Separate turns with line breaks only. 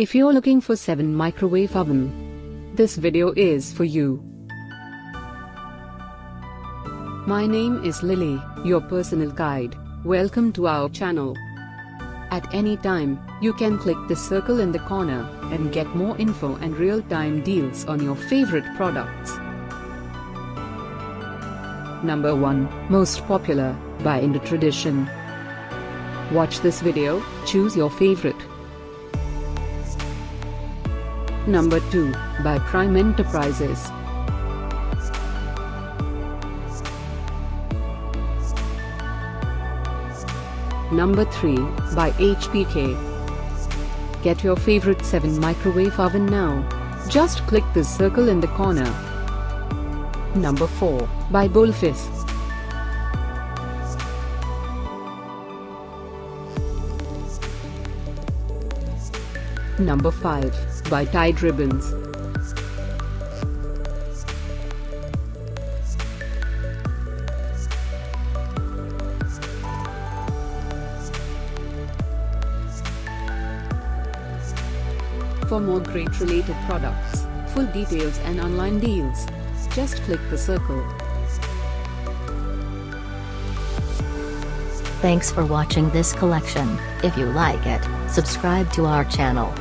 If you're looking for 7 microwave oven, this video is for you. My name is Lily, your personal guide. Welcome to our channel. At any time, you can click the circle in the corner and get more info and real-time deals on your favorite products. Number 1, Most Popular, by Inditradition. Watch this video, choose your favorite. Number 2, by Prime Enterprises. Number 3, by HPK. Get your favorite 7 microwave oven now. Just click the circle in the corner. Number 4, by Bulfyss. Number 5, by TiedRibbons. For more great related products, full details and online deals, just click the circle.
Thanks for watching this collection. If you like it, subscribe to our channel.